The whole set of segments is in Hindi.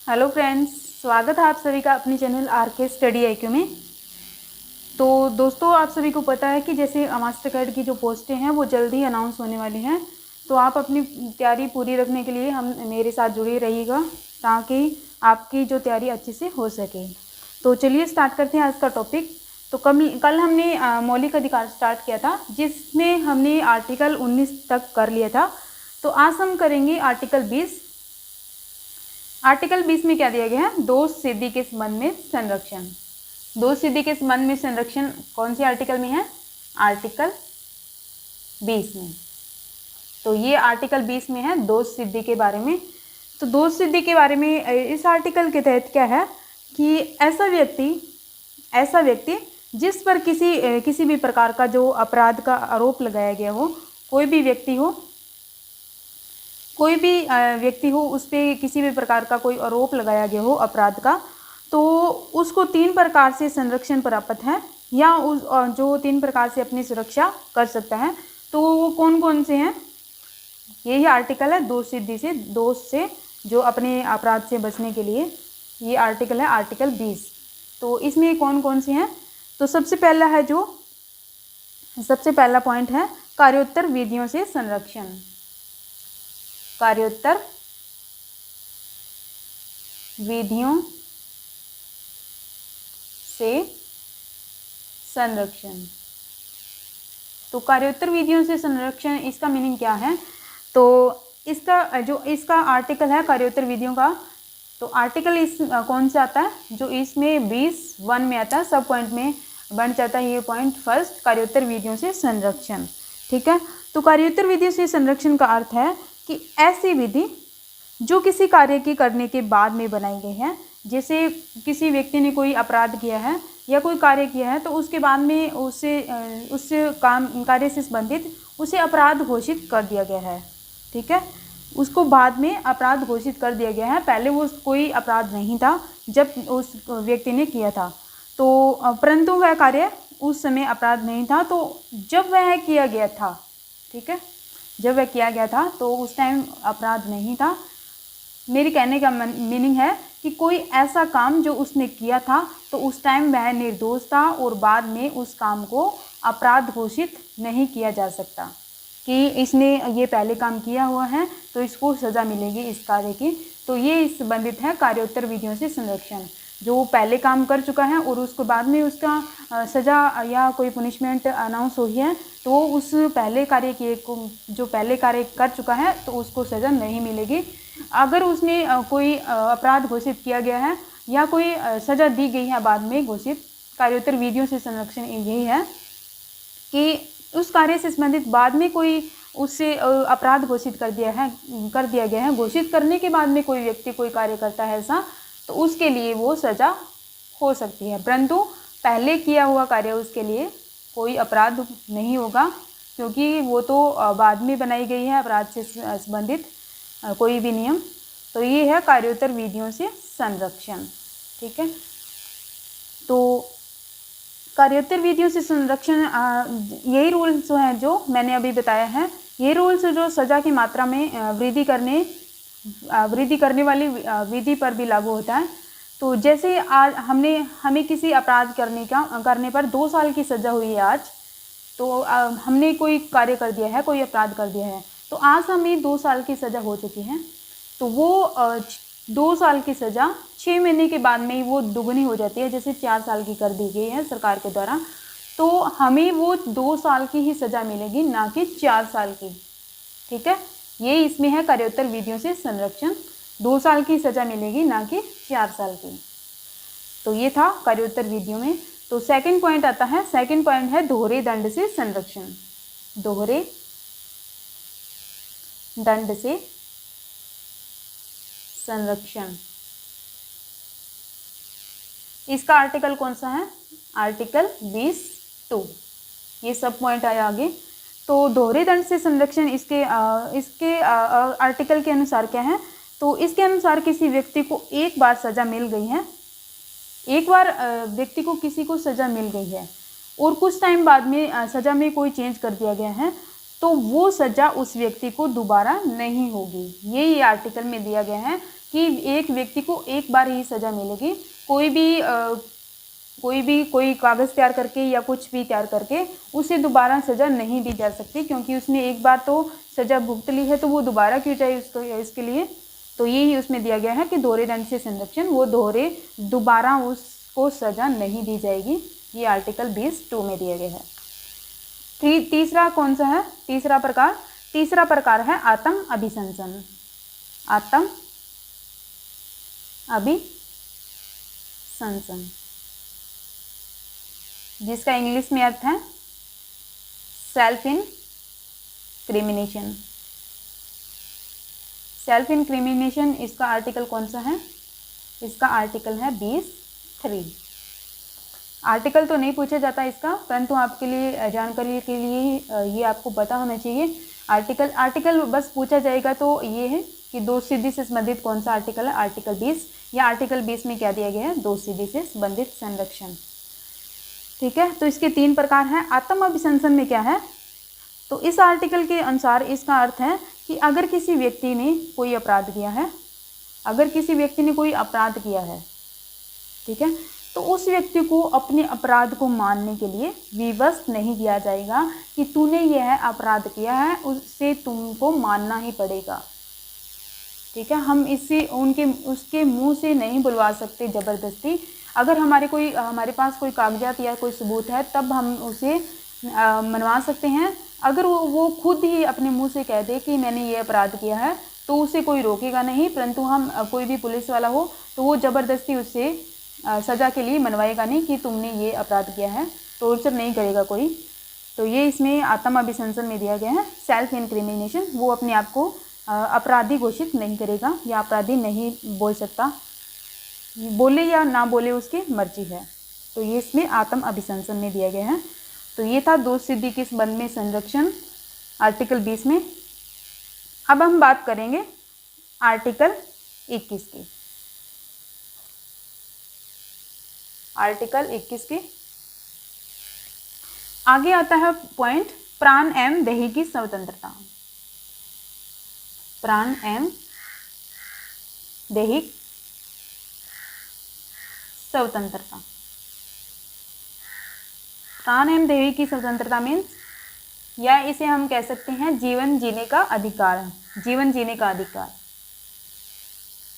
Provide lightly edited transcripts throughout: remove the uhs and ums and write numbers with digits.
हेलो फ्रेंड्स, स्वागत है आप सभी का अपनी चैनल आर के स्टडी IQ में। तो दोस्तों, आप सभी को पता है कि जैसे मास्टर कार्ड की जो पोस्टें हैं वो जल्द ही अनाउंस होने वाली हैं। तो आप अपनी तैयारी पूरी रखने के लिए हम मेरे साथ जुड़े रहिएगा ताकि आपकी जो तैयारी अच्छे से हो सके। तो चलिए स्टार्ट करते हैं आज का टॉपिक। तो कल हमने मौलिक अधिकार स्टार्ट किया था, जिसमें हमने आर्टिकल 19 तक कर लिया था। तो आज हम करेंगे आर्टिकल 20। आर्टिकल 20 में क्या दिया गया है? दोष सिद्धि के संबंध में संरक्षण। दोष सिद्धि के संबंध में संरक्षण कौन सी आर्टिकल में है? आर्टिकल 20 में। तो ये आर्टिकल 20 में है दोष सिद्धि के बारे में। तो दोष सिद्धि के बारे में इस आर्टिकल के तहत क्या है कि ऐसा व्यक्ति जिस पर किसी भी प्रकार का जो अपराध का आरोप लगाया गया हो, कोई भी व्यक्ति हो उस पर किसी भी प्रकार का कोई आरोप लगाया गया हो अपराध का, तो उसको 3 प्रकार से संरक्षण प्राप्त है या जो 3 प्रकार से अपनी सुरक्षा कर सकता है। तो वो कौन कौन से हैं? यही आर्टिकल है दोष से जो अपने अपराध से बचने के लिए ये आर्टिकल है, आर्टिकल 20। तो इसमें कौन कौन से हैं? तो सबसे पहला पॉइंट है कार्योत्तर विधियों से संरक्षण। कार्योत्तर विधियों से संरक्षण। तो कार्योत्तर विधियों से संरक्षण, इसका मीनिंग क्या है? तो इसका आर्टिकल है कार्योत्तर विधियों का। तो आर्टिकल कौन सा आता है? जो इसमें 20(1) में आता है, सब पॉइंट में बन जाता है ये पॉइंट फर्स्ट, कार्योत्तर विधियों से संरक्षण। ठीक है। तो कार्योत्तर विधियों से संरक्षण का अर्थ है कि ऐसी विधि जो किसी कार्य के करने के बाद में बनाई गई है। जैसे किसी व्यक्ति ने कोई अपराध किया है या कोई कार्य किया है, तो उसके बाद में उस कार्य से संबंधित उसे अपराध घोषित कर दिया गया है। ठीक है, उसको बाद में अपराध घोषित कर दिया गया है। पहले वो कोई अपराध नहीं था जब उस व्यक्ति ने किया था, तो परंतु वह कार्य उस समय अपराध नहीं था। तो जब वह किया गया था, ठीक है, जब वह किया गया था तो उस टाइम अपराध नहीं था। मेरे कहने का मीनिंग है कि कोई ऐसा काम जो उसने किया था तो उस टाइम वह निर्दोष था और बाद में उस काम को अपराध घोषित नहीं किया जा सकता कि इसने ये पहले काम किया हुआ है तो इसको सज़ा मिलेगी इस कार्य की। तो ये संबंधित है कार्योत्तर विधियों से संरक्षण। जो पहले काम कर चुका है और उसके बाद में उसका सज़ा या कोई पनिशमेंट अनाउंस हुई है, तो उस पहले कार्य जो पहले कार्य कर चुका है तो उसको सज़ा नहीं मिलेगी। अगर उसने कोई अपराध घोषित किया गया है या कोई सज़ा दी गई है बाद में घोषित, कार्योत्तर विधियों से संरक्षण यही है कि उस कार्य से संबंधित बाद में कोई उससे अपराध घोषित कर दिया गया है। घोषित करने के बाद में कोई व्यक्ति कोई कार्य करता है ऐसा, तो उसके लिए वो सज़ा हो सकती है, परंतु पहले किया हुआ कार्य उसके लिए कोई अपराध नहीं होगा, क्योंकि वो तो बाद में बनाई गई है अपराध से संबंधित कोई भी नियम। तो ये है कार्योत्तर विधियों से संरक्षण। ठीक है। तो कार्योत्तर विधियों से संरक्षण यही रूल्स हैं जो मैंने अभी बताया है। ये रूल्स जो सज़ा की मात्रा में वृद्धि करने वाली विधि पर भी लागू होता है। तो जैसे आज हमें किसी अपराध करने पर 2 साल की सज़ा हुई है आज, तो हमने कोई कार्य कर दिया है, कोई अपराध कर दिया है, तो आज हमें 2 साल की सज़ा हो चुकी है। तो वो 2 साल की सज़ा 6 महीने के बाद में वो दुगनी हो जाती है, जैसे 4 साल की कर दी गई है सरकार के द्वारा। तो हमें वो 2 साल की ही सज़ा मिलेगी, ना कि 4 साल की। ठीक है, ये इसमें है कार्योत्तर विधियों से संरक्षण। 2 साल की सज़ा मिलेगी, ना कि 4 साल की। तो ये था कार्योत्तर विधियों में। तो सेकंड पॉइंट आता है, सेकंड पॉइंट है दोहरे दंड से संरक्षण। दोहरे दंड से संरक्षण, इसका आर्टिकल कौन सा है? आर्टिकल 20(2). ये सब पॉइंट आया आगे। तो दोहरे दंड से संरक्षण इसके आर्टिकल के अनुसार क्या है? तो इसके अनुसार किसी व्यक्ति को एक बार सज़ा मिल गई है, एक बार व्यक्ति को किसी को सज़ा मिल गई है और कुछ टाइम बाद में सज़ा में कोई चेंज कर दिया गया है, तो वो सज़ा उस व्यक्ति को दोबारा नहीं होगी। ये आर्टिकल में दिया गया है कि एक व्यक्ति को एक बार ही सज़ा मिलेगी। कोई कागज़ तैयार करके या कुछ भी तैयार करके उसे दोबारा सज़ा नहीं दी जा सकती, क्योंकि उसने एक बार तो सज़ा भुगत ली है, तो वो दोबारा क्यों चाहिए उसको इसके लिए। तो यही उसमें दिया गया है कि दोहरे दंड से संरक्षण, वो दोबारा उसको सज़ा नहीं दी जाएगी। ये आर्टिकल 20(2) में दिया गया है। तीसरा कौन सा है? तीसरा प्रकार है आत्म अभिशंसन। आत्म अभिशंसन, जिसका इंग्लिश में अर्थ है सेल्फ इनक्रिमिनेशन। सेल्फ इनक्रिमिनेशन, इसका आर्टिकल कौन सा है? इसका आर्टिकल है 20(3). आर्टिकल तो नहीं पूछा जाता इसका, परंतु आपके लिए जानकारी के लिए ये आपको पता होना चाहिए। आर्टिकल बस पूछा जाएगा तो ये है कि दोष सिद्धि से संबंधित कौन सा आर्टिकल है? आर्टिकल 20। या आर्टिकल 20 में क्या दिया गया है? दोष सिद्धि से संबंधित संरक्षण। ठीक है, तो इसके 3 प्रकार हैं। आत्म अभिशंसन में क्या है? तो इस आर्टिकल के अनुसार इसका अर्थ है कि अगर किसी व्यक्ति ने कोई अपराध किया है, ठीक है, तो उस व्यक्ति को अपने अपराध को मानने के लिए विवश नहीं किया जाएगा कि तूने यह अपराध किया है, उससे तुमको मानना ही पड़ेगा। ठीक है, हम उसके मुंह से नहीं बुलवा सकते ज़बरदस्ती। अगर हमारे पास कोई कागजात या कोई सबूत है, तब हम उसे मनवा सकते हैं। अगर वो खुद ही अपने मुंह से कह दे कि मैंने ये अपराध किया है, तो उसे कोई रोकेगा नहीं, परंतु कोई भी पुलिस वाला हो तो वो ज़बरदस्ती उससे सज़ा के लिए मनवाएगा नहीं कि तुमने ये अपराध किया है, टॉर्चर नहीं करेगा कोई। तो ये इसमें आत्म अभिशंसन में दिया गया है। सेल्फ इनक्रिमिनेशन, वो अपने आप को अपराधी घोषित नहीं करेगा या अपराधी नहीं बोल सकता, बोले या ना बोले उसकी मर्जी है। तो ये इसमें आत्म अभिशंसन में दिया गया है। तो ये था दोष सिद्धि के संबंध में संरक्षण आर्टिकल 20 में। अब हम बात करेंगे आर्टिकल 21 की। आर्टिकल 21 की आगे आता है पॉइंट प्राण एवं देह की स्वतंत्रता। प्राण एवं दैहिक स्वतंत्रता। प्राण एवं दैहिक की स्वतंत्रता मीन्स, या इसे हम कह सकते हैं जीवन जीने का अधिकार। जीवन जीने का अधिकार,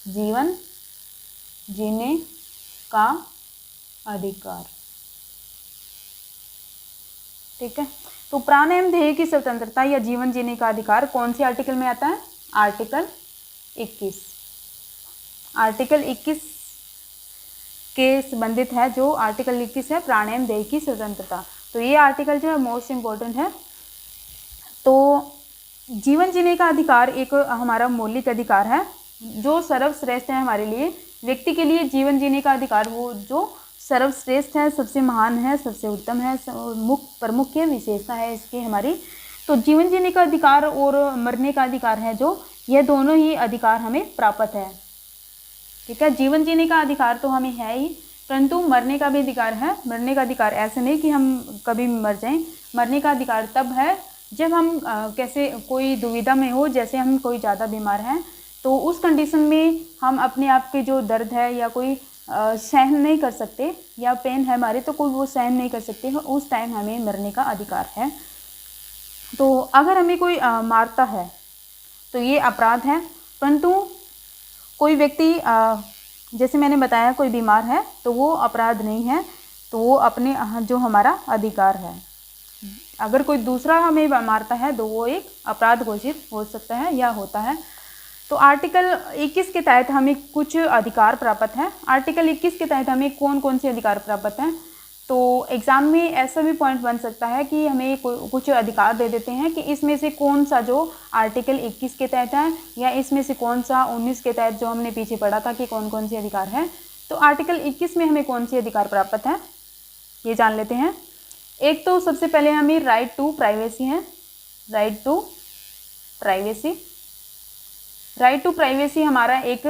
जीवन जीने का अधिकार। ठीक है, तो प्राण एवं देह की स्वतंत्रता या जीवन जीने का अधिकार कौन सी आर्टिकल में आता है? आर्टिकल 21। आर्टिकल 21 के संबंधित है जो आर्टिकल 21 है, प्राण एवं देह की स्वतंत्रता। तो ये आर्टिकल जो है मोस्ट इम्पोर्टेंट है। तो जीवन जीने का अधिकार एक हमारा मौलिक अधिकार है जो सर्वश्रेष्ठ है हमारे लिए। व्यक्ति के लिए जीवन जीने का अधिकार वो जो सर्वश्रेष्ठ है, सबसे महान है, सबसे उत्तम है, प्रमुख विशेषता है इसकी हमारी। तो जीवन जीने का अधिकार और मरने का अधिकार है जो, यह दोनों ही अधिकार हमें प्राप्त है। ठीक है, जीवन जीने का अधिकार तो हमें है ही, परंतु मरने का भी अधिकार है। मरने का अधिकार ऐसे नहीं कि हम कभी मर जाएं। मरने का अधिकार तब है जब हम कैसे कोई दुविधा में हो, जैसे हम कोई ज़्यादा बीमार हैं, तो उस कंडीशन में हम अपने आप के जो दर्द है या कोई सहन नहीं कर सकते, या पेन है हमारे तो कोई वो सहन नहीं कर सकते, उस टाइम हमें मरने का अधिकार है। तो अगर हमें कोई मारता है तो ये अपराध है, परंतु कोई व्यक्ति जैसे मैंने बताया कोई बीमार है तो वो अपराध नहीं है, तो वो अपने जो हमारा अधिकार है। अगर कोई दूसरा हमें मारता है तो वो एक अपराध घोषित हो सकता है या होता है। तो आर्टिकल 21 के तहत हमें कुछ अधिकार प्राप्त हैं। आर्टिकल 21 के तहत हमें कौन कौन से अधिकार प्राप्त हैं? तो एग्ज़ाम में ऐसा भी पॉइंट बन सकता है कि हमें कुछ अधिकार दे देते हैं कि इसमें से कौन सा जो आर्टिकल 21 के तहत है, या इसमें से कौन सा 19 के तहत जो हमने पीछे पढ़ा था कि कौन कौन से अधिकार हैं। तो आर्टिकल 21 में हमें कौन से अधिकार प्राप्त हैं ये जान लेते हैं। एक तो सबसे पहले हमें राइट टू प्राइवेसी है। Right to privacy, right to privacy हमारा एक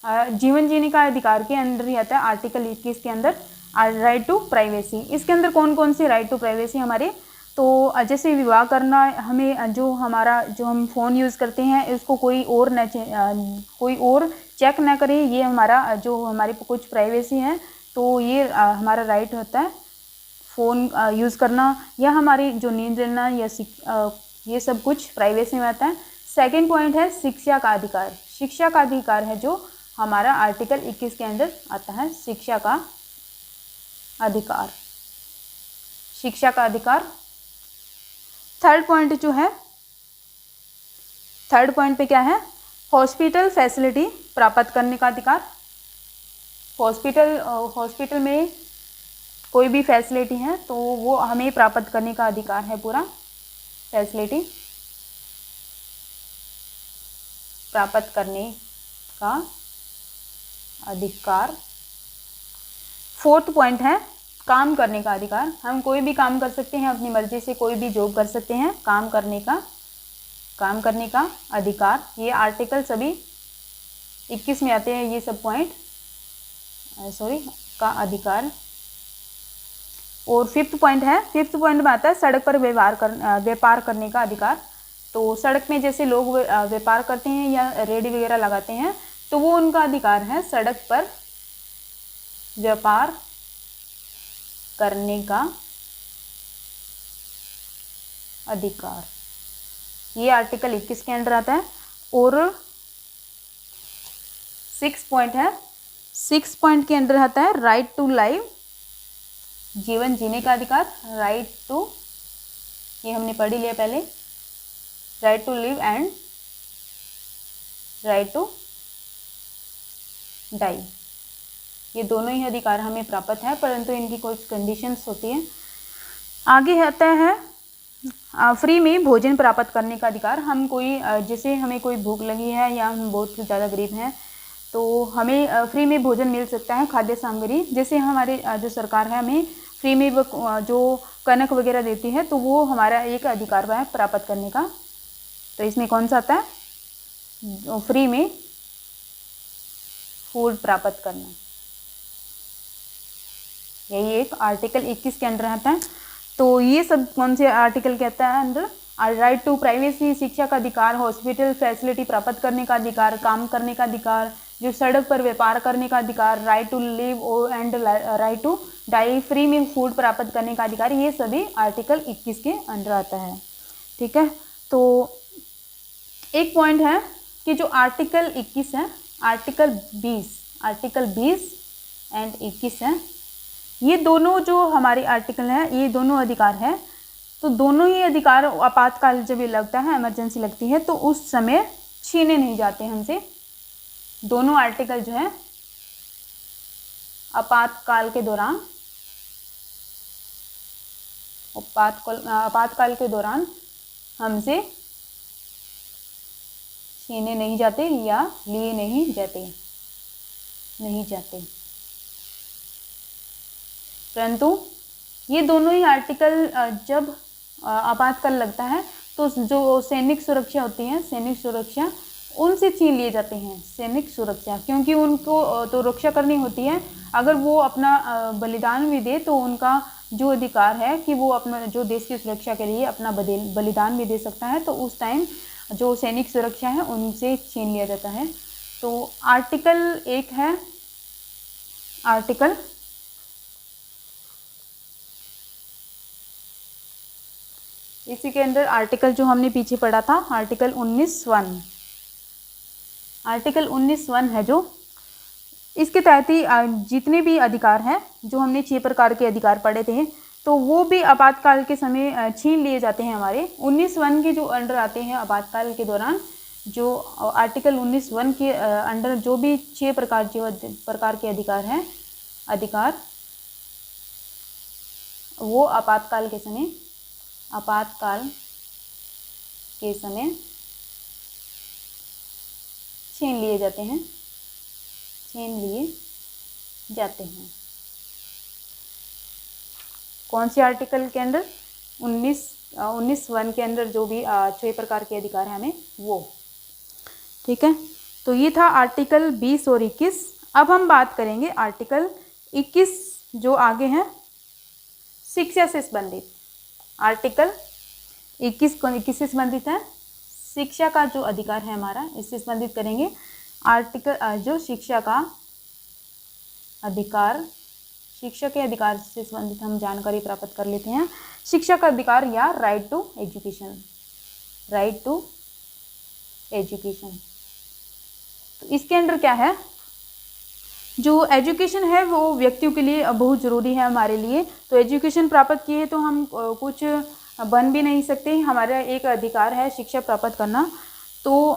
जीवन जीने का अधिकार के अंदर ही आता है। आर्टिकल 21 के अंदर राइट टू प्राइवेसी, इसके अंदर कौन कौन सी राइट टू प्राइवेसी हमारे तो जैसे विवाह करना, हमें जो हम फ़ोन यूज़ करते हैं उसको कोई और चेक ना करे, ये हमारी कुछ प्राइवेसी है, तो ये हमारा राइट होता है फ़ोन यूज़ करना, या हमारी जो नींद लेना या ये सब कुछ प्राइवेसी में आता है। सेकंड पॉइंट है शिक्षा का अधिकार। शिक्षा का अधिकार है जो हमारा आर्टिकल 21 के अंदर आता है, शिक्षा का अधिकार, शिक्षा का अधिकार। थर्ड पॉइंट पे क्या है, हॉस्पिटल फैसिलिटी प्राप्त करने का अधिकार। हॉस्पिटल में कोई भी फैसिलिटी है तो वो हमें प्राप्त करने का अधिकार है, पूरा फैसिलिटी प्राप्त करने का अधिकार। फोर्थ पॉइंट है काम करने का अधिकार। हम कोई भी काम कर सकते हैं, अपनी मर्जी से कोई भी जॉब कर सकते हैं, काम करने का अधिकार। ये आर्टिकल सभी 21 में आते हैं, ये सब पॉइंट का अधिकार। और फिफ्थ पॉइंट में आता है सड़क पर व्यापार करने का अधिकार। तो सड़क में जैसे लोग व्यापार करते हैं या रेडी वगैरह लगाते हैं, तो वो उनका अधिकार है सड़क पर व्यापार करने का अधिकार। ये आर्टिकल 21 के अंदर आता है। और 6 पॉइंट है, 6 पॉइंट के अंदर आता है राइट टू लाइफ, जीवन जीने का अधिकार। राइट टू, ये हमने पढ़ ही लिया पहले, right to live and right to die. ये दोनों ही अधिकार हमें प्राप्त है, परंतु इनकी कुछ कंडीशंस होती हैं। आगे आता है फ्री में भोजन प्राप्त करने का अधिकार। हम जैसे हमें कोई भूख लगी है या हम बहुत ज़्यादा गरीब हैं, तो हमें फ्री में भोजन मिल सकता है, खाद्य सामग्री। जैसे हमारे जो सरकार है हमें फ्री में जो कनक वगैरह देती है, तो वो हमारा एक अधिकार है प्राप्त करने का। तो इसमें कौन सा आता है, फ्री में फूड प्राप्त करना। यही एक आर्टिकल 21 के अंदर आता है। तो ये सब कौन से आर्टिकल कहता है अंदर, राइट टू प्राइवेसी, शिक्षा का अधिकार, हॉस्पिटल फैसिलिटी प्राप्त करने का अधिकार, काम करने का अधिकार, जो सड़क पर व्यापार करने का अधिकार, right to live and right to die, free में फूड प्राप्त करने का अधिकार। ये सभी आर्टिकल 21 के अंदर आता है। ठीक है, तो एक पॉइंट है कि जो आर्टिकल 21 है, आर्टिकल 20 एंड 21 है, ये दोनों जो हमारे आर्टिकल हैं, ये दोनों अधिकार हैं। तो दोनों ही अधिकार आपातकाल जब ये लगता है, इमरजेंसी लगती है, तो उस समय छीने नहीं जाते हमसे। दोनों आर्टिकल जो है आपातकाल के दौरान हमसे छीने नहीं जाते या लिए नहीं जाते। परंतु ये दोनों ही आर्टिकल जब आपातकाल लगता है, तो जो सैनिक सुरक्षा होती है, सैनिक सुरक्षा उनसे छीन लिए जाते हैं। सैनिक सुरक्षा, क्योंकि उनको तो रक्षा करनी होती है। अगर वो अपना बलिदान भी दे, तो उनका जो अधिकार है कि वो अपना जो देश की सुरक्षा के लिए अपना बलिदान भी दे सकता है, तो उस टाइम जो सैनिक सुरक्षा है उनसे छीन लिया जाता है। तो आर्टिकल 1 है, आर्टिकल इसी के अंदर आर्टिकल जो हमने पीछे पढ़ा था, आर्टिकल 19(1). आर्टिकल 19(1) है जो, इसके तहत ही जितने भी अधिकार हैं, जो हमने 6 प्रकार के अधिकार पढ़े थे, तो वो भी आपातकाल के समय छीन लिए जाते हैं हमारे। 19(1) के जो अंडर आते हैं आपातकाल के दौरान, जो आर्टिकल 19(1) के अंडर जो भी 6 प्रकार के अधिकार हैं, वो आपातकाल के समय छीन लिए जाते हैं। कौन से आर्टिकल के अंदर, 19(1) के अंदर जो भी 6 प्रकार के अधिकार हैं हमें, वो। ठीक है, तो ये था आर्टिकल 20 और 21। अब हम बात करेंगे आर्टिकल 21 जो आगे हैं, शिक्षा से संबंधित। आर्टिकल 21 किससे संबंधित है? शिक्षा का जो अधिकार है हमारा, इससे संबंधित करेंगे। आर्टिकल जो शिक्षा का अधिकार, शिक्षा के अधिकार से संबंधित हम जानकारी प्राप्त कर लेते हैं। शिक्षा का अधिकार या right to education, right to education. तो इसके अंदर क्या है, जो एजुकेशन है वो व्यक्तियों के लिए बहुत ज़रूरी है हमारे लिए। तो एजुकेशन प्राप्त किए तो हम कुछ बन भी नहीं सकते, हमारा एक अधिकार है शिक्षा प्राप्त करना। तो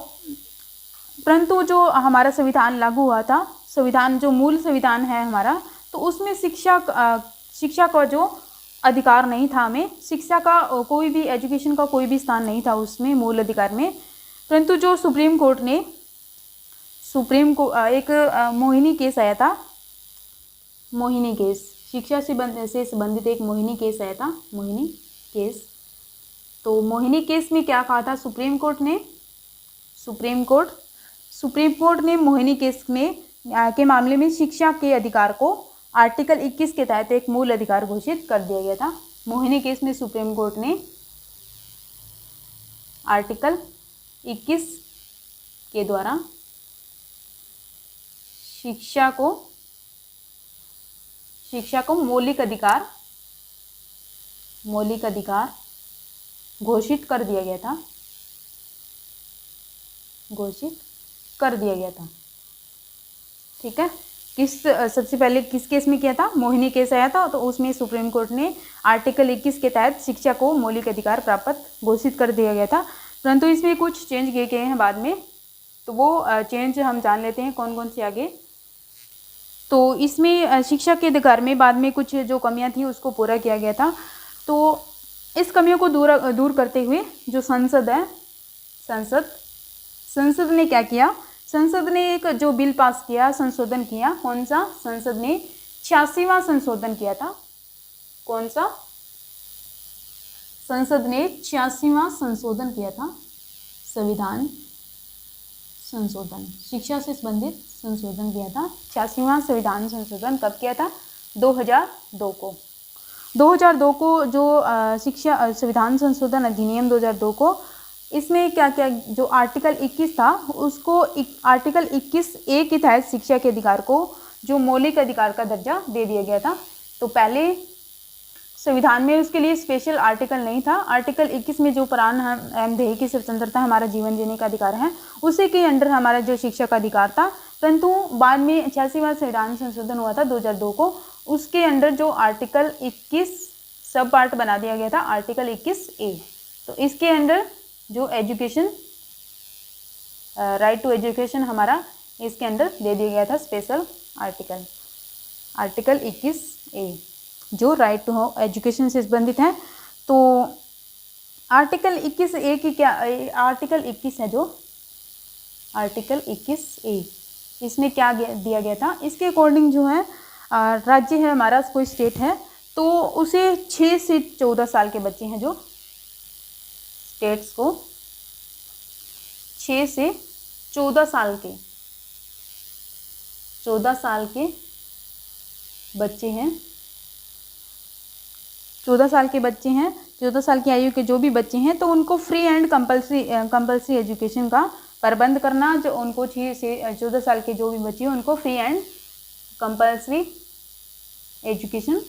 परंतु जो हमारा संविधान लागू हुआ था, संविधान जो मूल संविधान है हमारा, तो उसमें शिक्षा का जो अधिकार नहीं था, हमें शिक्षा का कोई भी, एजुकेशन का कोई भी स्थान नहीं था उसमें मूल अधिकार में। परंतु जो सुप्रीम कोर्ट ने एक मोहिनी केस आया था, मोहिनी केस, शिक्षा से संबंधित एक मोहिनी केस आया था, मोहिनी केस। तो मोहिनी केस में क्या कहा था सुप्रीम कोर्ट ने मोहिनी केस में के मामले में शिक्षा के अधिकार को आर्टिकल 21 के तहत एक मूल अधिकार घोषित कर दिया गया था। मोहिनी केस में सुप्रीम कोर्ट ने आर्टिकल 21 के द्वारा शिक्षा को मौलिक अधिकार घोषित कर दिया गया था, ठीक है। सबसे पहले किस केस में किया था? मोहिनी केस आया था, तो उसमें सुप्रीम कोर्ट ने आर्टिकल 21 के तहत शिक्षा को मौलिक अधिकार प्राप्त घोषित कर दिया गया था। परंतु इसमें कुछ चेंज किए गए हैं बाद में, तो वो चेंज हम जान लेते हैं कौन कौन से आगे। तो इसमें शिक्षा के अधिकार में बाद में कुछ जो कमियां थी उसको पूरा किया गया था। तो इस कमियों को दूर करते हुए जो संसद ने क्या किया? संसद ने एक जो बिल पास किया, संशोधन किया। कौन सा? संसद ने 86वां संशोधन किया था। कौन सा? संसद ने 86वां संशोधन किया था, संविधान संशोधन, शिक्षा से संबंधित संशोधन किया था। 86वां संविधान संशोधन कब किया था? 2002 को। 2002 को जो शिक्षा संविधान संशोधन अधिनियम 2002 को, इसमें क्या क्या, जो आर्टिकल 21 था उसको आर्टिकल 21A के तहत शिक्षा के अधिकार को जो मौलिक अधिकार का दर्जा दे दिया गया था। तो पहले संविधान में उसके लिए स्पेशल आर्टिकल नहीं था। आर्टिकल 21 में जो प्राण एवं ध्येय की स्वतंत्रता, हमारा जीवन जीने का अधिकार है, उसी के अंडर हमारा जो शिक्षा का अधिकार था। परंतु बाद में 86वां संविधान संशोधन हुआ था 2002 को, उसके अंडर जो आर्टिकल 21 सब पार्ट बना दिया गया था, आर्टिकल 21A। तो इसके अंडर जो एजुकेशन, राइट टू एजुकेशन हमारा इसके अंडर दे दिया गया था स्पेशल आर्टिकल 21A, जो राइट टू एजुकेशन से संबंधित है। तो आर्टिकल 21A की क्या, आर्टिकल 21 है जो आर्टिकल 21A, इसमें क्या दिया गया था? इसके अकॉर्डिंग जो है राज्य है हमारा, कोई स्टेट है, तो उसे 6 से 14 साल के बच्चे हैं, जो स्टेट्स को 6 से 14 साल के बच्चे हैं, 14 साल के बच्चे हैं, 14 साल की आयु के जो भी बच्चे हैं, तो उनको फ्री एंड कंपल्सरी एजुकेशन का प्रबंध करना। जो उनको 6 से 14 साल के जो भी बच्चे हैं उनको free and compulsory education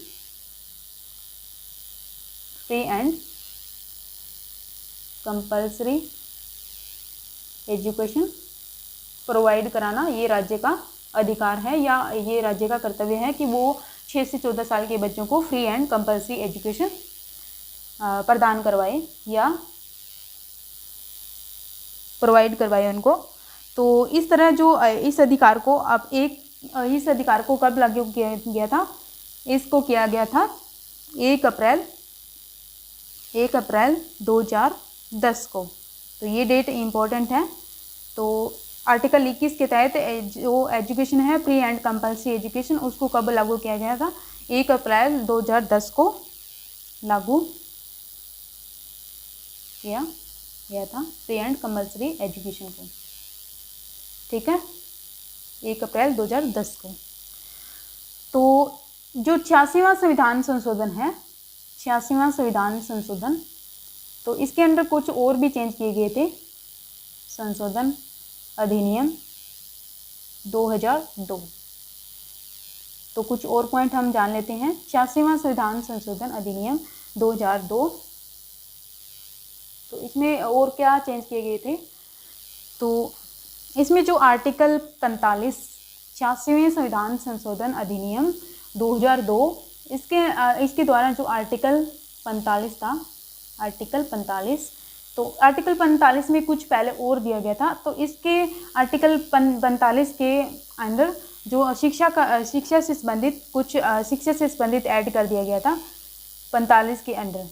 provide कराना, ये राज्य का अधिकार है या ये राज्य का कर्तव्य है कि वो 6 से 14 साल के बच्चों को फ्री एंड कंपल्सरी एजुकेशन प्रदान करवाए या प्रोवाइड करवाए उनको। तो इस तरह जो इस अधिकार को इस अधिकार को कब लागू किया गया था? इसको किया गया था 1 अप्रैल 2010 को। तो ये डेट इम्पोर्टेंट है। तो आर्टिकल 21 के तहत जो एजुकेशन है, प्री एंड कंपल्सरी एजुकेशन, उसको कब लागू किया गया था? 1 अप्रैल 2010 को लागू किया गया था, प्री एंड कंपल्सरी एजुकेशन को, ठीक है, 1 अप्रैल 2010 को। तो जो 86वां संविधान संशोधन है, 86वां संविधान संशोधन। तो इसके अंदर कुछ और भी चेंज किए गए थे। संशोधन अधिनियम 2002। तो कुछ और पॉइंट हम जान लेते हैं। 86वां संविधान संशोधन अधिनियम 2002। तो इसमें और क्या चेंज किए गए थे, तो इसमें जो आर्टिकल 45 86वें संविधान संशोधन अधिनियम 2002, इसके द्वारा जो आर्टिकल 45 था, आर्टिकल 45, तो आर्टिकल 45 में कुछ पहले और दिया गया था। तो इसके आर्टिकल 45 के अंदर जो शिक्षा से संबंधित ऐड कर दिया गया था। 45 के अंदर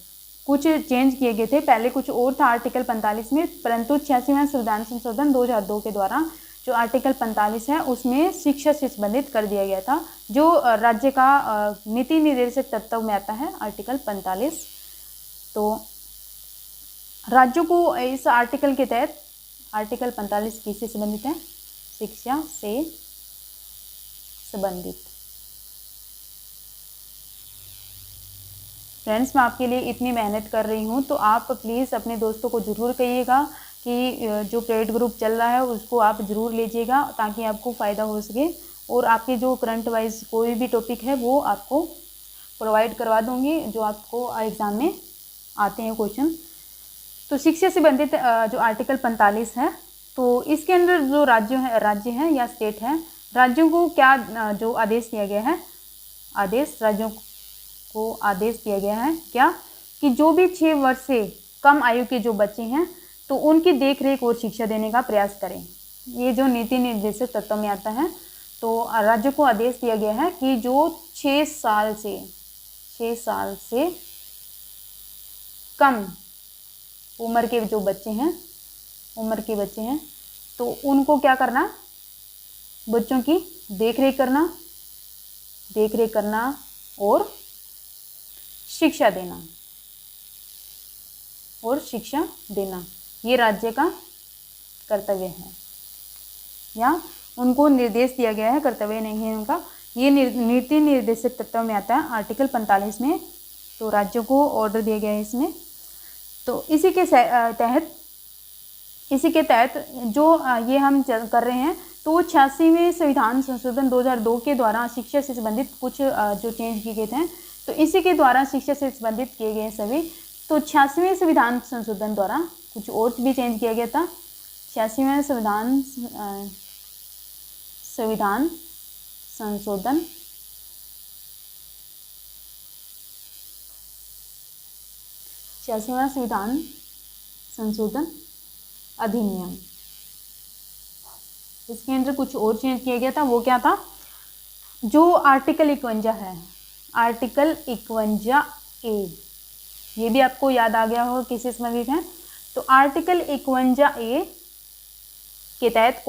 कुछ चेंज किए गए थे। पहले कुछ और था आर्टिकल 45 में, परंतु 86वां संविधान संशोधन 2002 के द्वारा जो आर्टिकल 45 है उसमें शिक्षा से संबंधित कर दिया गया था, जो राज्य का नीति निर्देशक तत्व में आता है आर्टिकल 45। तो राज्यों को इस आर्टिकल के तहत, आर्टिकल 45 किससे संबंधित है? शिक्षा से संबंधित। फ्रेंड्स, मैं आपके लिए इतनी मेहनत कर रही हूँ, तो आप प्लीज़ अपने दोस्तों को ज़रूर कहिएगा कि जो पेड ग्रुप चल रहा है उसको आप ज़रूर लीजिएगा, ताकि आपको फ़ायदा हो सके। और आपके जो करंट वाइज कोई भी टॉपिक है वो आपको प्रोवाइड करवा दूँगी, जो आपको एग्ज़ाम में आते हैं क्वेश्चन। तो शिक्षा से संबंधित जो आर्टिकल 45 है, तो इसके अंदर जो राज्य हैं या स्टेट हैं, राज्यों को क्या जो आदेश दिया गया है, राज्यों को आदेश दिया गया है क्या, कि जो भी 6 वर्ष से कम आयु के जो बच्चे हैं तो उनकी देखरेख और शिक्षा देने का प्रयास करें। ये जो नीति निर्देशक तत्व में आता है, तो राज्यों को आदेश दिया गया है कि जो 6 साल से कम उम्र के जो बच्चे हैं, तो उनको क्या करना, बच्चों की देखरेख करना और शिक्षा देना, ये राज्य का कर्तव्य है, या उनको निर्देश दिया गया है, कर्तव्य नहीं है उनका। ये नीति निर्देशक तत्व में आता है आर्टिकल 45 में। तो राज्यों को ऑर्डर दिया गया है इसमें। तो इसी के तहत जो ये हम कर रहे हैं, तो 86वें संविधान संशोधन 2002 के द्वारा शिक्षा से संबंधित कुछ जो चेंज किए गए थे, तो इसी के द्वारा शिक्षा से संबंधित किए गए सभी। तो 86वें संविधान संशोधन द्वारा कुछ और भी चेंज किया गया था। 86वें संविधान संशोधन संविधान संशोधन अधिनियम, इसके अंदर कुछ और चेंज किया गया था। वो क्या था, जो आर्टिकल 51 है, आर्टिकल 51A, ये भी आपको याद आ गया होगा किससे संबंधित है। तो आर्टिकल 51A के तहत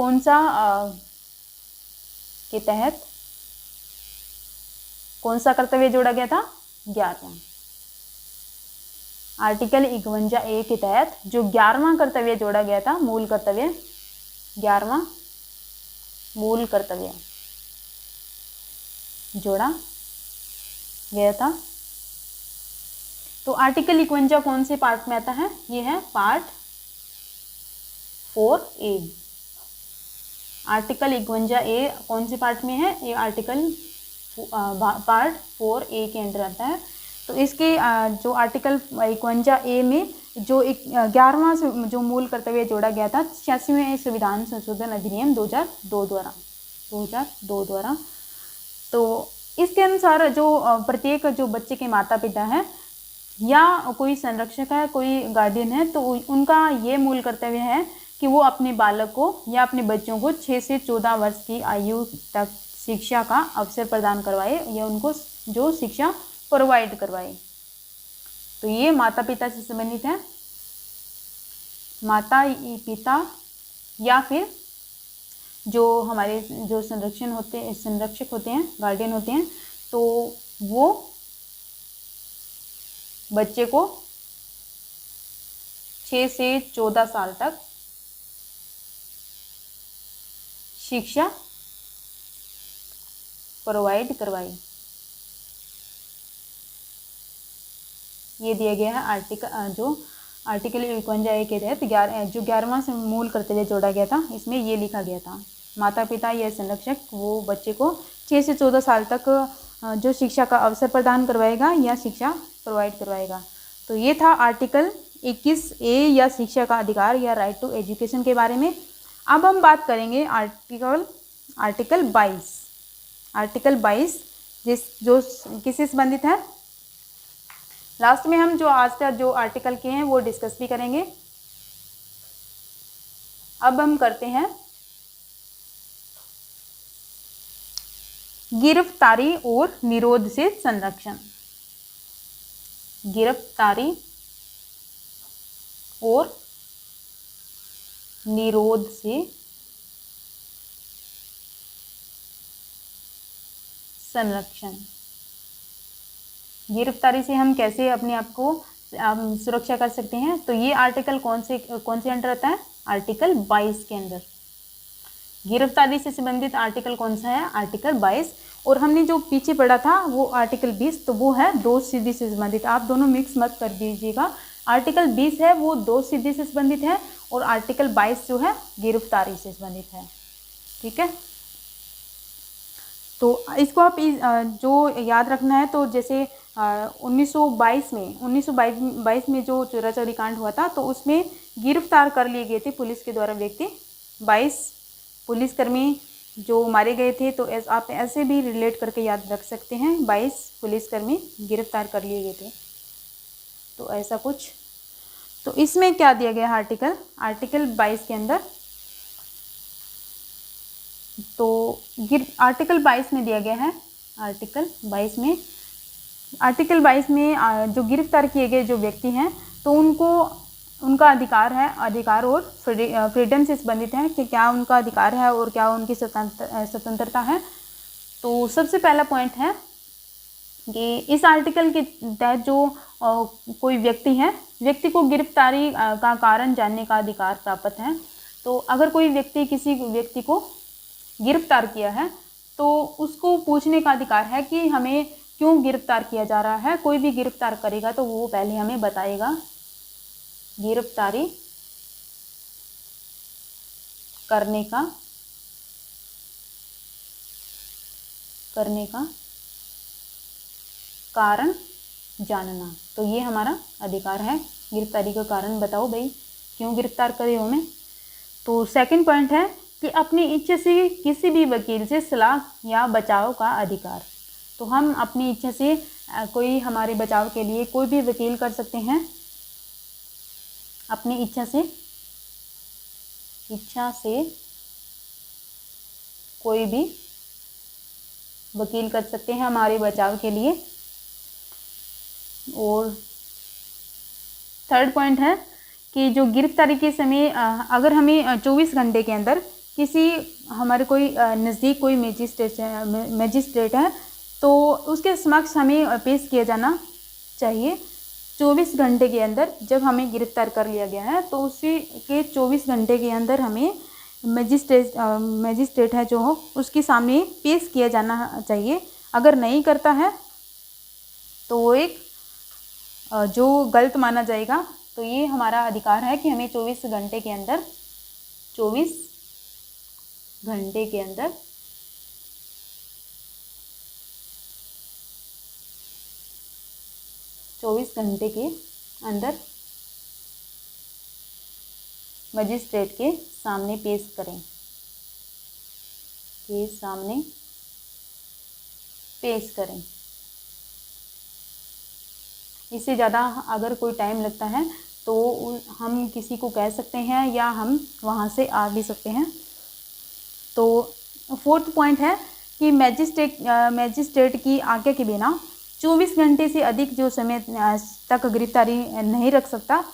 कौन सा कर्तव्य जोड़ा गया था? 11वां। आर्टिकल 51A के तहत जो 11वां कर्तव्य जोड़ा गया था, मूल कर्तव्य, 11वां मूल कर्तव्य जोड़ा गया था। तो आर्टिकल 51 कौन से पार्ट में आता है? ये है पार्ट 4A। आर्टिकल 51A कौन से पार्ट में है? ये आर्टिकल पार्ट 4A के अंदर आता है। तो इसके जो आर्टिकल 51A में जो 11वां जो मूल कर्तव्य जोड़ा गया था 86वें संविधान संशोधन अधिनियम 2002 द्वारा। तो इसके अनुसार जो प्रत्येक जो बच्चे के माता पिता हैं या कोई संरक्षक है, कोई गार्डियन है, तो उनका ये मूल कर्तव्य है कि वो अपने बालक को या अपने बच्चों को 6 से 14 वर्ष की आयु तक शिक्षा का अवसर प्रदान करवाए या उनको जो शिक्षा प्रोवाइड करवाए। तो ये माता पिता से संबंधित है। माता पिता या फिर जो हमारे जो संरक्षक होते हैं, गार्डियन होते हैं, तो वो बच्चे को 6 से 14 साल तक शिक्षा प्रोवाइड करवाई। ये दिया गया है आर्टिकल, जो आर्टिकल 51A के तहत 11वां से मूल कर्तव्य जोड़ा गया था, इसमें ये लिखा गया था, माता पिता या संरक्षक वो बच्चे को 6 से 14 साल तक जो शिक्षा का अवसर प्रदान करवाएगा या शिक्षा प्रोवाइड करवाएगा। तो ये था आर्टिकल 21A या शिक्षा का अधिकार या राइट टू एजुकेशन के बारे में। अब हम बात करेंगे आर्टिकल 22। आर्टिकल 22 जो किससे संबंधित है, लास्ट में हम जो आज का जो आर्टिकल के हैं वो डिस्कस भी करेंगे। अब हम करते हैं गिरफ्तारी और निरोध से संरक्षण। गिरफ्तारी और निरोध से संरक्षण। गिरफ्तारी से हम कैसे अपने आप को सुरक्षा कर सकते हैं, तो ये आर्टिकल कौन से अंडर आता है, आर्टिकल 22 के अंदर। गिरफ्तारी से संबंधित आर्टिकल कौन सा है, आर्टिकल 22। और हमने जो पीछे पढ़ा था वो आर्टिकल 20, तो वो है दोषसिद्धि से संबंधित। आप दोनों मिक्स मत कर दीजिएगा। आर्टिकल 20 है वो दोषसिद्धि से संबंधित है और आर्टिकल 22 जो है गिरफ्तारी से संबंधित है। ठीक है, तो इसको आप जो याद रखना है, तो जैसे 1922 में जो चोरा चोरी कांड हुआ था, तो उसमें गिरफ्तार कर लिए गए थे पुलिस के द्वारा व्यक्ति 22 पुलिसकर्मी जो मारे गए थे। तो आप ऐसे भी रिलेट करके याद रख सकते हैं, 22 पुलिसकर्मी गिरफ्तार कर लिए गए थे, तो ऐसा कुछ। तो इसमें क्या दिया गया है आर्टिकल 22 के अंदर, तो आर्टिकल 22 में दिया गया है, आर्टिकल 22 में जो गिरफ्तार किए गए जो व्यक्ति हैं, तो उनका अधिकार और फ्रीडम से संबंधित है कि क्या उनका अधिकार है और क्या उनकी स्वतंत्रता है। तो सबसे पहला पॉइंट है कि इस आर्टिकल के तहत जो कोई व्यक्ति को गिरफ्तारी का कारण जानने का अधिकार प्राप्त है। तो अगर कोई व्यक्ति किसी व्यक्ति को गिरफ्तार किया है तो उसको पूछने का अधिकार है कि हमें क्यों गिरफ्तार किया जा रहा है। कोई भी गिरफ्तार करेगा तो वो पहले हमें बताएगा गिरफ्तारी करने का कारण जानना। तो ये हमारा अधिकार है, गिरफ्तारी का कारण बताओ भाई, क्यों गिरफ्तार करे हो हमें। तो सेकंड पॉइंट है कि अपनी इच्छा से किसी भी वकील से सलाह या बचाव का अधिकार। तो हम अपनी इच्छा से कोई हमारे बचाव के लिए कोई भी वकील कर सकते हैं, अपनी इच्छा से कोई भी वकील कर सकते हैं हमारे बचाव के लिए। और थर्ड पॉइंट है कि जो गिरफ्तारी के समय अगर हमें 24 घंटे के अंदर किसी हमारे कोई नज़दीक कोई मजिस्ट्रेट है तो उसके समक्ष हमें पेश किया जाना चाहिए 24 घंटे के अंदर। जब हमें गिरफ्तार कर लिया गया है तो उसी के 24 घंटे के अंदर हमें मजिस्ट्रेट है जो हो उसके सामने पेश किया जाना चाहिए। अगर नहीं करता है तो वो एक जो गलत माना जाएगा। तो ये हमारा अधिकार है कि हमें 24 घंटे के अंदर 24 घंटे के अंदर मजिस्ट्रेट के सामने पेश करें, इससे ज़्यादा अगर कोई टाइम लगता है तो हम किसी को कह सकते हैं या हम वहाँ से आ भी सकते हैं। तो फोर्थ पॉइंट है कि मैजिस्ट्रेट की आज्ञा के बिना 24 घंटे से अधिक जो समय तक गिरफ्तारी नहीं रख सकता,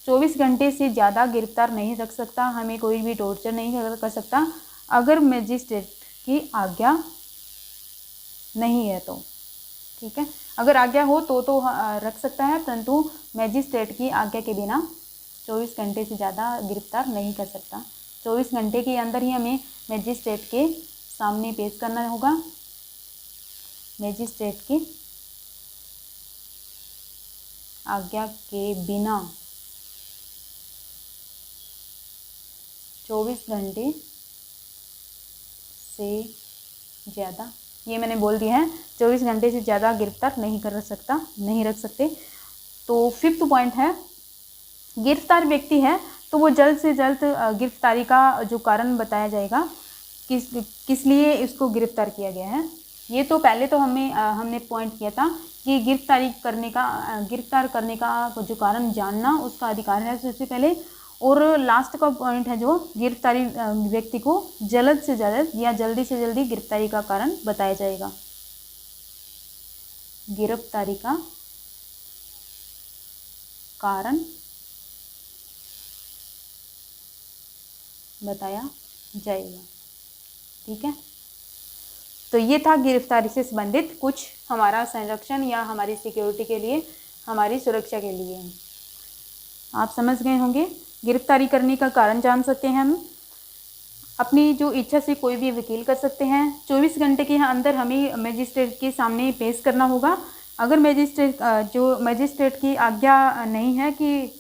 24 घंटे से ज़्यादा गिरफ्तार नहीं रख सकता, हमें कोई भी टॉर्चर नहीं कर सकता अगर मैजिस्ट्रेट की आज्ञा नहीं है तो। ठीक है, अगर आज्ञा हो तो रख सकता है, परंतु मैजिस्ट्रेट की आज्ञा के बिना 24 घंटे से ज़्यादा गिरफ्तार नहीं कर सकता। 24 घंटे के अंदर ही हमें मैजिस्ट्रेट के सामने पेश करना होगा। मैजिस्ट्रेट के आज्ञा के बिना 24 घंटे से ज़्यादा, ये मैंने बोल दिया है, 24 घंटे से ज़्यादा गिरफ्तार नहीं रख सकते। तो 5th पॉइंट है, गिरफ्तार व्यक्ति है तो वो जल्द से जल्द गिरफ्तारी का जो कारण बताया जाएगा, किस लिए इसको गिरफ्तार किया गया है। ये तो पहले तो हमने पॉइंट किया था कि गिरफ्तार करने का जो कारण जानना उसका अधिकार है सबसे पहले, और लास्ट का पॉइंट है जो गिरफ्तारी व्यक्ति को जल्द से जल्द या जल्दी से जल्दी गिरफ्तारी का कारण बताया जाएगा, गिरफ्तारी का कारण बताया जाएगा। ठीक है, तो ये था गिरफ्तारी से संबंधित कुछ हमारा संरक्षण या हमारी सिक्योरिटी के लिए, हमारी सुरक्षा के लिए। आप समझ गए होंगे। गिरफ्तारी करने का कारण जान सकते हैं हम, अपनी जो इच्छा से कोई भी वकील कर सकते हैं। 24 घंटे के अंदर हमें मजिस्ट्रेट के सामने पेश करना होगा। अगर मजिस्ट्रेट की आज्ञा नहीं है कि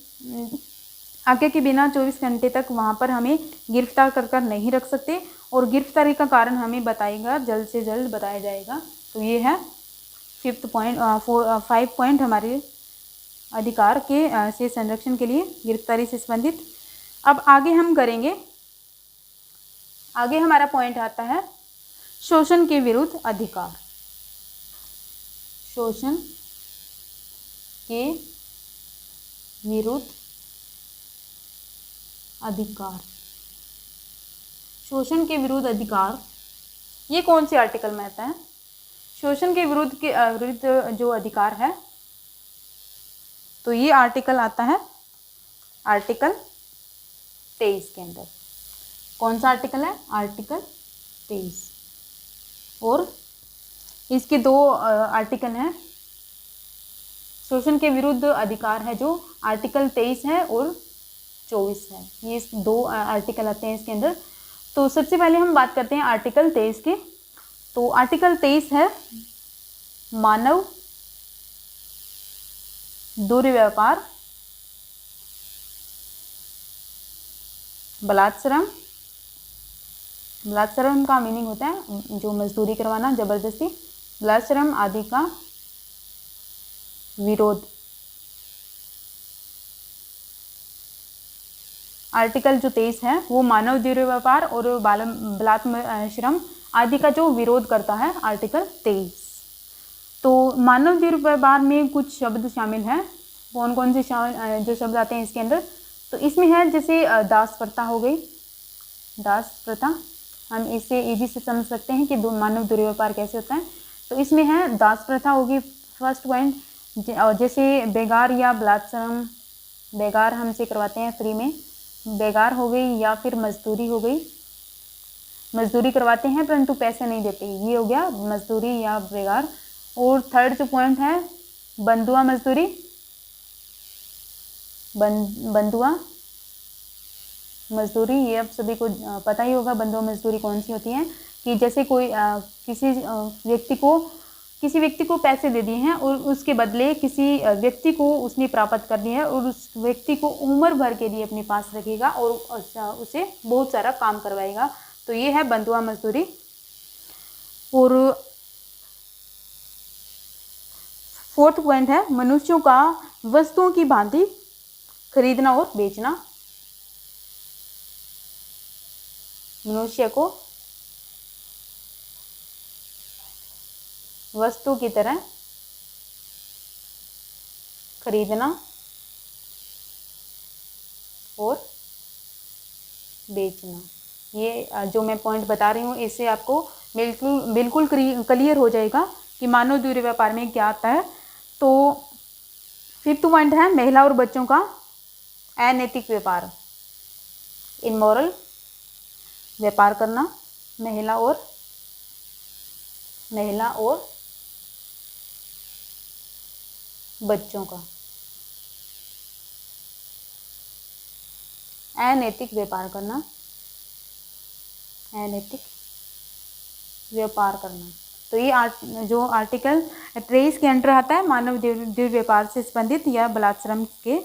आज्ञा के बिना 24 घंटे तक वहाँ पर हमें गिरफ्तार कर नहीं रख सकते, और गिरफ्तारी का कारण हमें बताएगा, जल्द से जल्द बताया जाएगा। तो ये है 5 पॉइंट हमारे अधिकार के से संरक्षण के लिए गिरफ्तारी से संबंधित। अब आगे हम करेंगे, आगे हमारा पॉइंट आता है शोषण के विरुद्ध अधिकार। शोषण के विरुद्ध अधिकार, शोषण के विरुद्ध अधिकार, ये कौन से आर्टिकल में आता है? शोषण के विरुद्ध जो अधिकार है, तो ये आर्टिकल आता है आर्टिकल 23 के अंदर। कौन सा आर्टिकल है? आर्टिकल 23। और इसके 2 आर्टिकल हैं। शोषण के विरुद्ध अधिकार है जो आर्टिकल 23 है और 24 है, ये 2 आर्टिकल आते हैं इसके अंदर। तो सबसे पहले हम बात करते हैं आर्टिकल 23 की। तो आर्टिकल 23 है मानव दुर्व्यवहार, बलात्श्रम। बलात्श्रम का मीनिंग होता है जो मजदूरी करवाना, जबरदस्ती, बलात्श्रम आदि का विरोध। आर्टिकल जो 23 है वो मानव दुर्व्यवहार और बलात्श्रम आदि का जो विरोध करता है, आर्टिकल 23। तो मानव दुर्व्यवहार में कुछ शब्द शामिल हैं। कौन कौन से जो शब्द आते हैं इसके अंदर? तो इसमें है जैसे दास प्रथा हो गई। दास प्रथा, हम इससे इजी से समझ सकते हैं कि मानव दुर्व्यवहार कैसे होता है। तो इसमें है दास प्रथा होगी फर्स्ट पॉइंट, जैसे बेगार या बलात्श्रम। बेगार हमसे करवाते हैं फ्री में, बेगार हो गई, या फिर मजदूरी हो गई, मजदूरी करवाते हैं परंतु पैसे नहीं देते, ये हो गया मजदूरी या बेगार। और थर्ड जो पॉइंट है बंधुआ मजदूरी। बंधुआ मजदूरी, ये अब सभी को पता ही होगा बंधुआ मजदूरी कौन सी होती है, कि जैसे कोई किसी व्यक्ति को पैसे दे दिए हैं और उसके बदले किसी व्यक्ति को उसने प्राप्त कर लिया है और उस व्यक्ति को उम्र भर के लिए अपने पास रखेगा और उसे बहुत सारा काम करवाएगा, तो ये है बंधुआ मजदूरी। और फोर्थ पॉइंट है मनुष्यों का वस्तुओं की भांति खरीदना और बेचना। मनुष्य को वस्तु की तरह खरीदना और बेचना। ये जो मैं पॉइंट बता रही हूँ इससे आपको बिल्कुल क्लियर हो जाएगा कि मानव दुर्व्यवहार में क्या आता है। तो फिफ्थ पॉइंट है महिला और बच्चों का अनैतिक व्यापार, इमोरल व्यापार करना महिला और बच्चों का अनैतिक व्यापार करना, अनैतिक व्यापार करना। तो ये जो आर्टिकल 23 के अंडर आता है मानव दुर्व्यवहार से संबंधित या बलात्श्रम के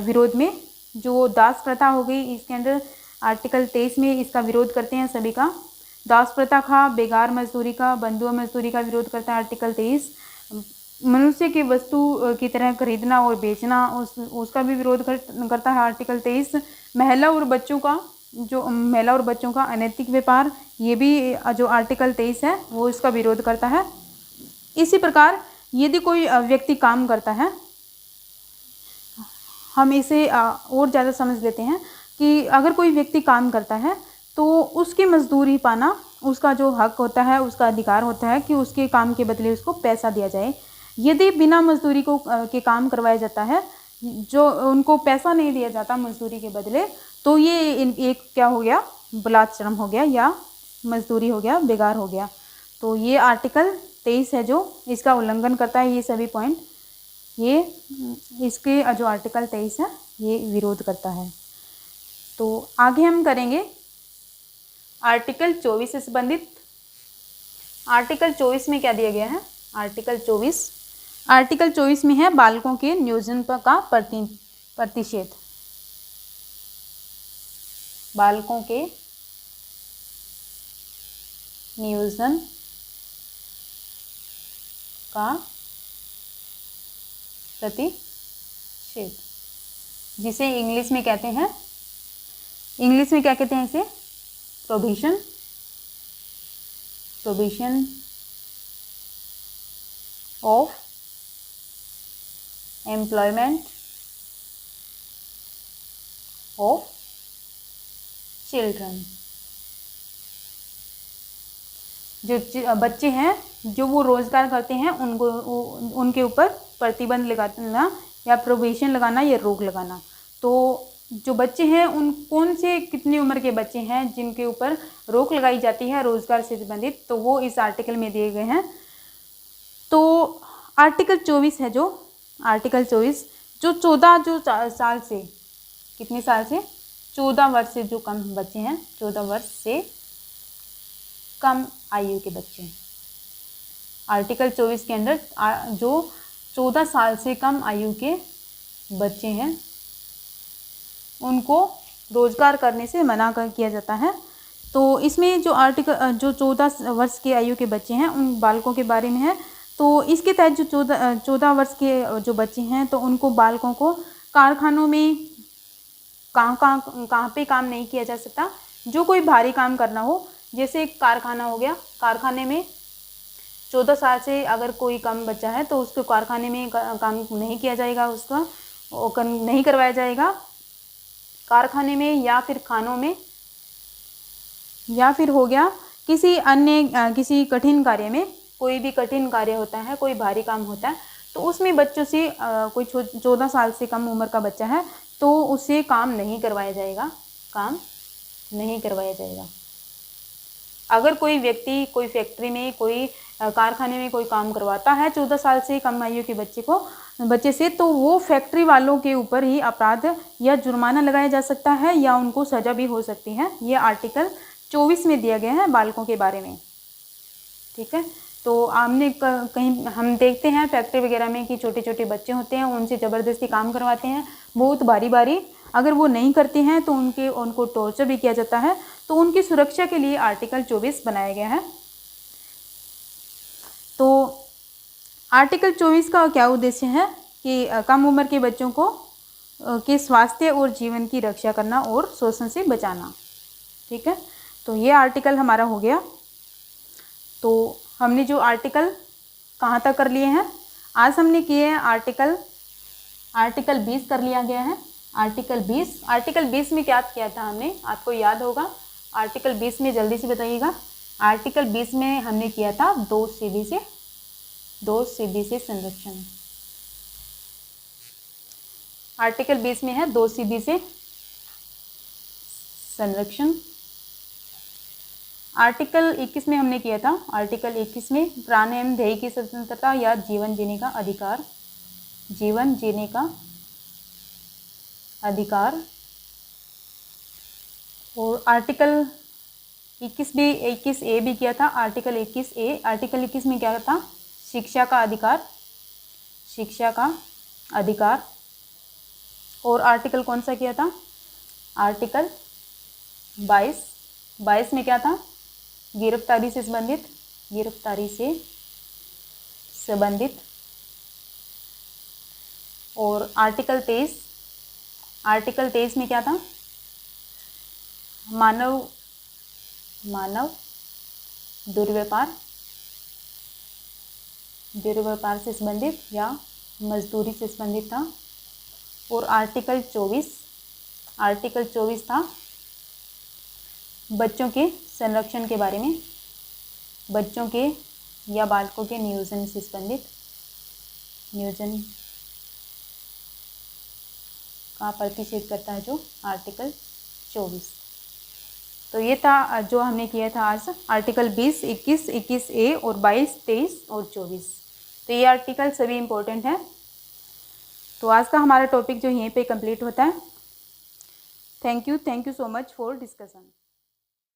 विरोध में। जो दास प्रथा हो गई इसके अंदर आर्टिकल 23 में इसका विरोध करते हैं सभी का। दास प्रथा का, बेगार मजदूरी का, बंधुआ मजदूरी का विरोध करता है आर्टिकल 23। मनुष्य की वस्तु की तरह खरीदना और बेचना उसका भी विरोध करता है आर्टिकल 23। महिला और बच्चों का अनैतिक व्यापार, ये भी जो आर्टिकल 23 है वो इसका विरोध करता है। इसी प्रकार यदि कोई व्यक्ति काम करता है, हम इसे और ज़्यादा समझ लेते हैं कि अगर कोई व्यक्ति काम करता है तो उसकी मजदूरी पाना उसका जो हक होता है, उसका अधिकार होता है कि उसके काम के बदले उसको पैसा दिया जाए। यदि बिना मजदूरी के काम करवाया जाता है, जो उनको पैसा नहीं दिया जाता मजदूरी के बदले, तो ये एक क्या हो गया, बलात्श्रम हो गया या मजदूरी हो गया, बेगार हो गया। तो ये आर्टिकल 23 है जो इसका उल्लंघन करता है। ये सभी पॉइंट ये इसके जो आर्टिकल 23 है ये विरोध करता है। तो आगे हम करेंगे आर्टिकल 24 से संबंधित। आर्टिकल 24 में क्या दिया गया है? आर्टिकल 24 में है बालकों के नियोजन का प्रतिषेध। बालकों के नियोजन का प्रतिषेध, जिसे इंग्लिश में कहते हैं, इंग्लिश में क्या कहते हैं इसे? Provision of employment of children. जो बच्चे हैं जो वो रोजगार करते हैं उनके ऊपर प्रतिबंध लगाना या प्रोविजन लगाना या रोक लगाना। तो जो बच्चे हैं उन कौन से कितनी उम्र के बच्चे हैं जिनके ऊपर रोक लगाई जाती है रोजगार से संबंधित, तो वो इस आर्टिकल में दिए गए हैं। तो आर्टिकल 24 है जो आर्टिकल 24 जो 14 साल से, कितने साल से? 14 वर्ष से जो कम बच्चे हैं, 14 वर्ष से कम आयु के बच्चे हैं। आर्टिकल 24 के अंदर जो 14 साल से कम आयु के बच्चे हैं उनको रोजगार करने से मना किया जाता है। तो इसमें जो आर्टिकल जो 14 वर्ष के आयु के बच्चे हैं उन बालकों के बारे में है। तो इसके तहत जो 14 वर्ष के जो बच्चे हैं तो उनको बालकों को कारखानों में कहाँ पे काम नहीं किया जा सकता। जो कोई भारी काम करना हो, जैसे एक कारखाना हो गया, कारखाने में 14 साल से अगर कोई कम बच्चा है तो उसको कारखाने में काम नहीं किया जाएगा, उसका नहीं करवाया जाएगा कारखाने में या फिर खानों में, या फिर हो गया किसी अन्य किसी कठिन कार्य में। कोई भी कठिन कार्य होता है, कोई भारी काम होता है, तो उसमें बच्चों से कोई 14 साल से कम उम्र का बच्चा है तो उससे काम नहीं करवाया जाएगा, काम नहीं करवाया जाएगा। अगर कोई व्यक्ति कोई फैक्ट्री में, कोई कारखाने में कोई काम करवाता है 14 साल से कम आयु के बच्चे से, तो वो फैक्ट्री वालों के ऊपर ही अपराध या जुर्माना लगाया जा सकता है या उनको सजा भी हो सकती है। ये आर्टिकल 24 में दिया गया है बालकों के बारे में। ठीक है, तो हमने कहीं हम देखते हैं फैक्ट्री वगैरह में कि छोटे छोटे बच्चे होते हैं, उनसे ज़बरदस्ती काम करवाते हैं बहुत बारी। अगर वो नहीं करते हैं तो उनको टॉर्चर भी किया जाता है। तो उनकी सुरक्षा के लिए आर्टिकल 24 बनाया गया है। तो आर्टिकल 24 का क्या उद्देश्य है कि कम उम्र के बच्चों को के स्वास्थ्य और जीवन की रक्षा करना और शोषण से बचाना। ठीक है, तो ये आर्टिकल हमारा हो गया। तो हमने जो आर्टिकल कहाँ तक कर लिए हैं, आज हमने किए हैं आर्टिकल 20 कर लिया गया है। आर्टिकल 20 में क्या किया था हमने, आपको याद होगा। आर्टिकल 20 में जल्दी से बताइएगा। आर्टिकल 20 में हमने किया था 2 सीढ़ी से संरक्षण। आर्टिकल 20 में है 2 सीढ़ी से संरक्षण। आर्टिकल 21 में हमने किया था, आर्टिकल 21 में प्राण एवं ध्येय की स्वतंत्रता या जीवन जीने का अधिकार, जीवन जीने का अधिकार। और आर्टिकल 21 ए भी किया था, आर्टिकल 21 ए। आर्टिकल 21 में क्या था? शिक्षा का अधिकार, शिक्षा का अधिकार। और आर्टिकल कौन सा किया था? आर्टिकल 22 में क्या था? गिरफ्तारी से संबंधित, गिरफ्तारी से संबंधित। और आर्टिकल 23 में क्या था? मानव दुर्व्यापार से संबंधित या मजदूरी से संबंधित था। और आर्टिकल 24 था बच्चों के संरक्षण के बारे में, बच्चों के या बालकों के नियोजन से संबंधित, नियोजन का प्रतिषेध करता है जो आर्टिकल 24। तो ये था जो हमने किया था आज, आर्टिकल 20, 21 ए और 22, 23 और 24। तो ये आर्टिकल सभी इम्पोर्टेंट है। तो आज का हमारा टॉपिक जो यहीं पे कंप्लीट होता है। Thank you so much for discussion.